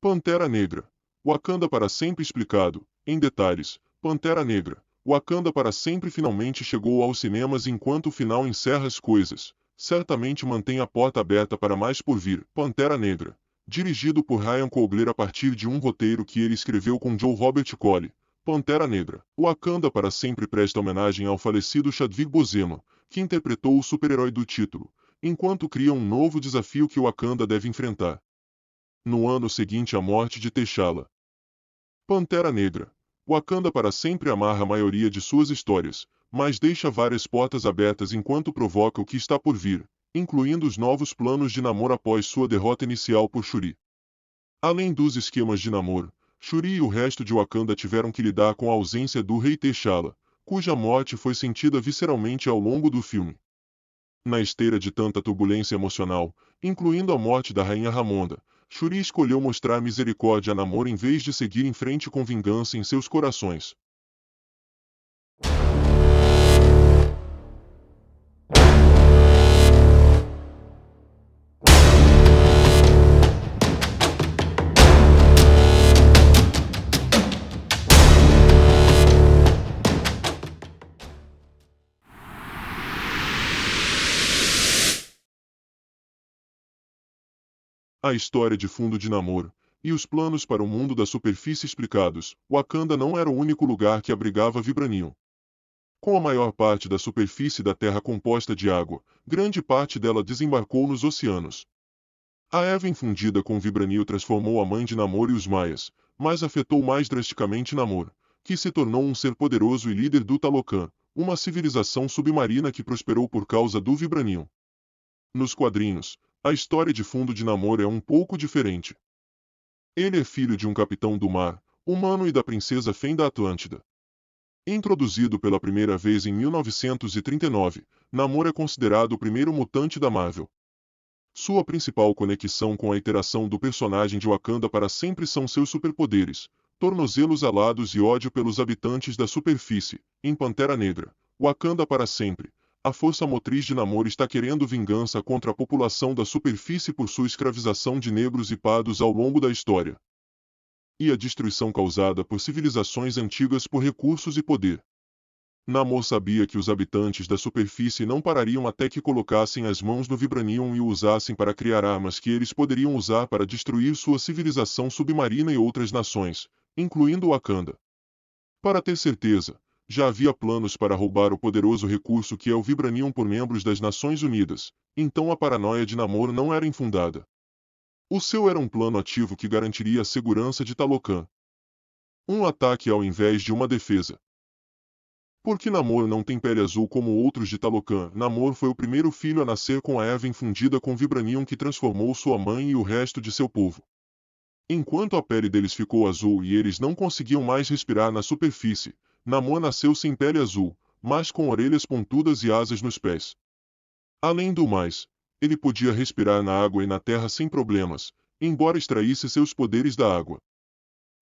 Pantera Negra. Wakanda para sempre explicado, em detalhes. Pantera Negra. Wakanda para sempre finalmente chegou aos cinemas enquanto o final encerra as coisas. Certamente mantém a porta aberta para mais por vir. Pantera Negra. Dirigido por Ryan Coogler a partir de um roteiro que ele escreveu com Joe Robert Cole. Pantera Negra. Wakanda para sempre presta homenagem ao falecido Chadwick Boseman, que interpretou o super-herói do título, enquanto cria um novo desafio que Wakanda deve enfrentar. No ano seguinte à morte de T'Challa. Pantera Negra. Wakanda para sempre amarra a maioria de suas histórias, mas deixa várias portas abertas enquanto provoca o que está por vir, incluindo os novos planos de Namor após sua derrota inicial por Shuri. Além dos esquemas de Namor, Shuri e o resto de Wakanda tiveram que lidar com a ausência do rei T'Challa, cuja morte foi sentida visceralmente ao longo do filme. Na esteira de tanta turbulência emocional, incluindo a morte da rainha Ramonda, Shuri escolheu mostrar misericórdia a Namor em vez de seguir em frente com vingança em seus corações. A história de fundo de Namor, e os planos para o mundo da superfície explicados. Wakanda não era o único lugar que abrigava Vibranium. Com a maior parte da superfície da Terra composta de água, grande parte dela desembarcou nos oceanos. A erva infundida com Vibranium transformou a mãe de Namor e os Maias, mas afetou mais drasticamente Namor, que se tornou um ser poderoso e líder do Talocan, uma civilização submarina que prosperou por causa do Vibranium. Nos quadrinhos, a história de fundo de Namor é um pouco diferente. Ele é filho de um capitão do mar, humano e da princesa Fen da Atlântida. Introduzido pela primeira vez em 1939, Namor é considerado o primeiro mutante da Marvel. Sua principal conexão com a iteração do personagem de Wakanda para sempre são seus superpoderes, tornozelos alados e ódio pelos habitantes da superfície. Em Pantera Negra, Wakanda para sempre, a força motriz de Namor está querendo vingança contra a população da superfície por sua escravização de negros e pardos ao longo da história. E a destruição causada por civilizações antigas por recursos e poder. Namor sabia que os habitantes da superfície não parariam até que colocassem as mãos no Vibranium e o usassem para criar armas que eles poderiam usar para destruir sua civilização submarina e outras nações, incluindo Wakanda. Para ter certeza, já havia planos para roubar o poderoso recurso que é o Vibranium por membros das Nações Unidas, então a paranoia de Namor não era infundada. O seu era um plano ativo que garantiria a segurança de Talocan. Um ataque ao invés de uma defesa. Porque Namor não tem pele azul como outros de Talocan, Namor foi o primeiro filho a nascer com a erva infundida com Vibranium que transformou sua mãe e o resto de seu povo. Enquanto a pele deles ficou azul e eles não conseguiam mais respirar na superfície, Namor nasceu sem pele azul, mas com orelhas pontudas e asas nos pés. Além do mais, ele podia respirar na água e na terra sem problemas, embora extraísse seus poderes da água.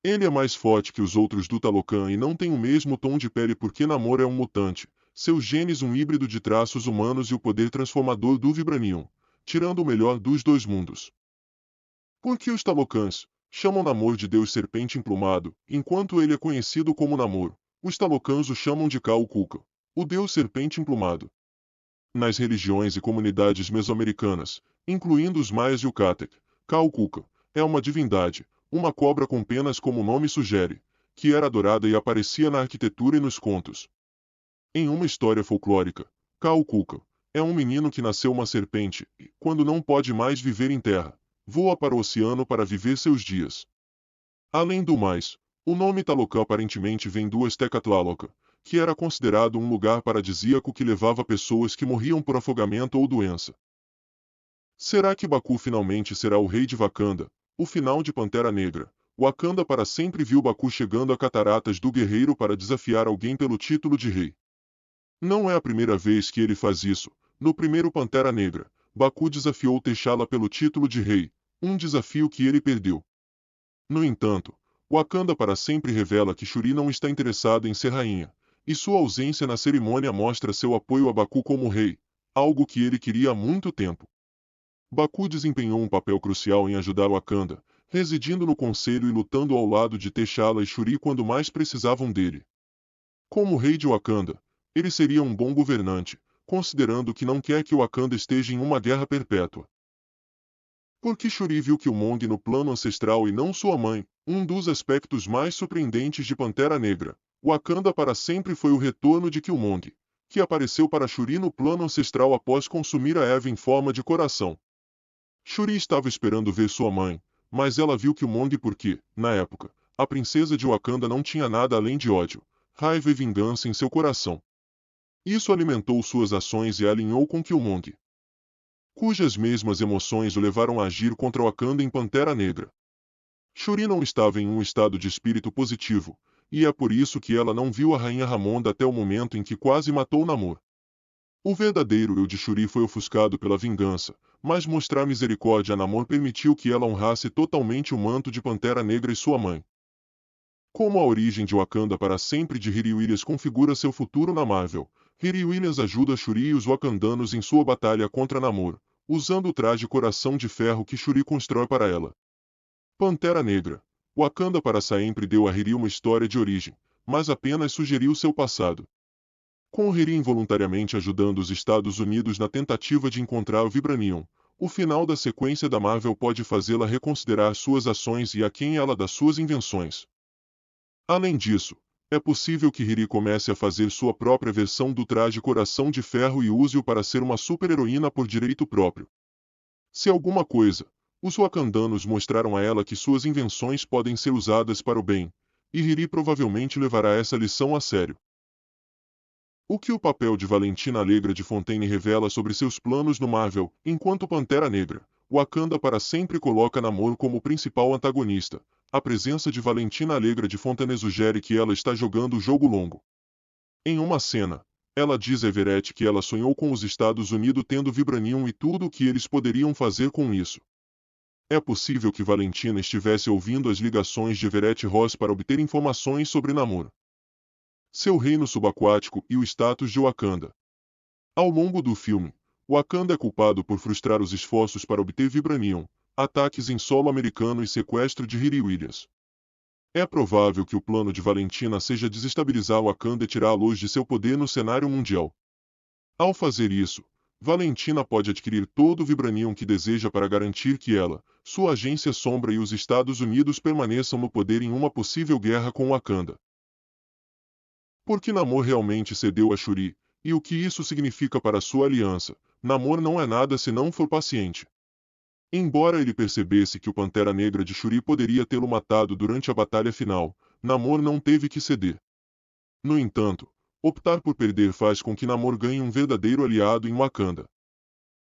Ele é mais forte que os outros do Talocan e não tem o mesmo tom de pele porque Namor é um mutante, seus genes um híbrido de traços humanos e o poder transformador do Vibranium, tirando o melhor dos dois mundos. Por que os Talocans chamam Namor de Deus Serpente Emplumado, enquanto ele é conhecido como Namor? Os Talocans o chamam de Kukulkan, o Deus Serpente Emplumado. Nas religiões e comunidades mesoamericanas, incluindo os Maias e o Cátec, Kukulkan é uma divindade, uma cobra com penas como o nome sugere, que era adorada e aparecia na arquitetura e nos contos. Em uma história folclórica, Kukulkan é um menino que nasceu uma serpente e, quando não pode mais viver em terra, voa para o oceano para viver seus dias. Além do mais, o nome Talocan aparentemente vem do Azteca Tlalocan, que era considerado um lugar paradisíaco que levava pessoas que morriam por afogamento ou doença. Será que Baku finalmente será o rei de Wakanda? O final de Pantera Negra. Wakanda para sempre viu Baku chegando a Cataratas do Guerreiro para desafiar alguém pelo título de rei. Não é a primeira vez que ele faz isso. No primeiro Pantera Negra, Baku desafiou T'Challa pelo título de rei, um desafio que ele perdeu. No entanto, Wakanda para sempre revela que Shuri não está interessada em ser rainha, e sua ausência na cerimônia mostra seu apoio a Baku como rei, algo que ele queria há muito tempo. Baku desempenhou um papel crucial em ajudar Wakanda, residindo no conselho e lutando ao lado de T'Challa e Shuri quando mais precisavam dele. Como rei de Wakanda, ele seria um bom governante, considerando que não quer que Wakanda esteja em uma guerra perpétua. Porque Shuri viu Killmonger no plano ancestral e não sua mãe, um dos aspectos mais surpreendentes de Pantera Negra. Wakanda para sempre foi o retorno de Killmonger, que apareceu para Shuri no plano ancestral após consumir a Eva em forma de coração. Shuri estava esperando ver sua mãe, mas ela viu Killmonger porque, na época, a princesa de Wakanda não tinha nada além de ódio, raiva e vingança em seu coração. Isso alimentou suas ações e a alinhou com Killmonger, cujas mesmas emoções o levaram a agir contra Wakanda em Pantera Negra. Shuri não estava em um estado de espírito positivo, e é por isso que ela não viu a Rainha Ramonda até o momento em que quase matou Namor. O verdadeiro eu de Shuri foi ofuscado pela vingança, mas mostrar misericórdia a Namor permitiu que ela honrasse totalmente o manto de Pantera Negra e sua mãe. Como a origem de Wakanda para sempre de Riri Williams configura seu futuro na Marvel, Riri Williams ajuda Shuri e os wakandanos em sua batalha contra Namor, usando o traje coração de ferro que Shuri constrói para ela. Pantera Negra. Wakanda para sempre deu a Riri uma história de origem, mas apenas sugeriu seu passado. Com Riri involuntariamente ajudando os Estados Unidos na tentativa de encontrar o Vibranium, o final da sequência da Marvel pode fazê-la reconsiderar suas ações e a quem ela dá suas invenções. Além disso, é possível que Riri comece a fazer sua própria versão do traje Coração de Ferro e use-o para ser uma super-heroína por direito próprio. Se alguma coisa, os wakandanos mostraram a ela que suas invenções podem ser usadas para o bem, e Riri provavelmente levará essa lição a sério. O que o papel de Valentina Allegra de Fontaine revela sobre seus planos no Marvel, enquanto Pantera Negra, Wakanda para sempre coloca Namor como principal antagonista. A presença de Valentina Allegra de Fontaine sugere que ela está jogando o jogo longo. Em uma cena, ela diz a Everett que ela sonhou com os Estados Unidos tendo Vibranium e tudo o que eles poderiam fazer com isso. É possível que Valentina estivesse ouvindo as ligações de Everett Ross para obter informações sobre Namor, seu reino subaquático e o status de Wakanda. Ao longo do filme, Wakanda é culpado por frustrar os esforços para obter Vibranium, ataques em solo americano e sequestro de Riri Williams. É provável que o plano de Valentina seja desestabilizar Wakanda e tirar a luz de seu poder no cenário mundial. Ao fazer isso, Valentina pode adquirir todo o Vibranium que deseja para garantir que ela, sua agência Sombra e os Estados Unidos permaneçam no poder em uma possível guerra com Wakanda. Porque Namor realmente cedeu a Shuri, e o que isso significa para sua aliança? Namor não é nada se não for paciente. Embora ele percebesse que o Pantera Negra de Shuri poderia tê-lo matado durante a batalha final, Namor não teve que ceder. No entanto, optar por perder faz com que Namor ganhe um verdadeiro aliado em Wakanda.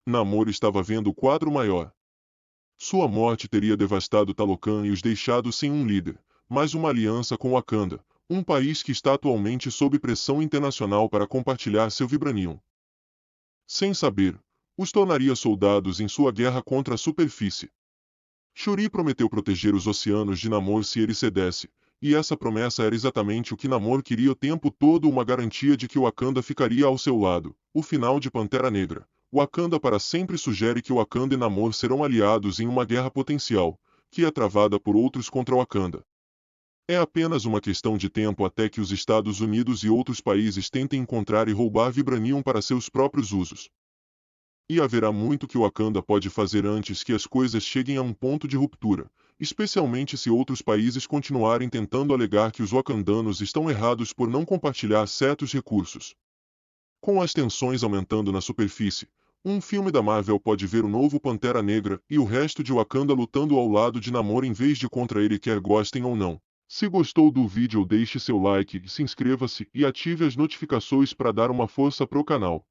Namor estava vendo o quadro maior. Sua morte teria devastado Talocan e os deixado sem um líder, mas uma aliança com Wakanda, um país que está atualmente sob pressão internacional para compartilhar seu Vibranium. Sem saber, os tornaria soldados em sua guerra contra a superfície. Shuri prometeu proteger os oceanos de Namor se ele cedesse, e essa promessa era exatamente o que Namor queria o tempo todo, uma garantia de que Wakanda ficaria ao seu lado. O final de Pantera Negra. Wakanda para sempre sugere que Wakanda e Namor serão aliados em uma guerra potencial, que é travada por outros contra Wakanda. É apenas uma questão de tempo até que os Estados Unidos e outros países tentem encontrar e roubar Vibranium para seus próprios usos. E haverá muito que Wakanda pode fazer antes que as coisas cheguem a um ponto de ruptura, especialmente se outros países continuarem tentando alegar que os wakandanos estão errados por não compartilhar certos recursos. Com as tensões aumentando na superfície, um filme da Marvel pode ver o novo Pantera Negra e o resto de Wakanda lutando ao lado de Namor em vez de contra ele, quer gostem ou não. Se gostou do vídeo, deixe seu like, se inscreva-se e ative as notificações para dar uma força pro canal.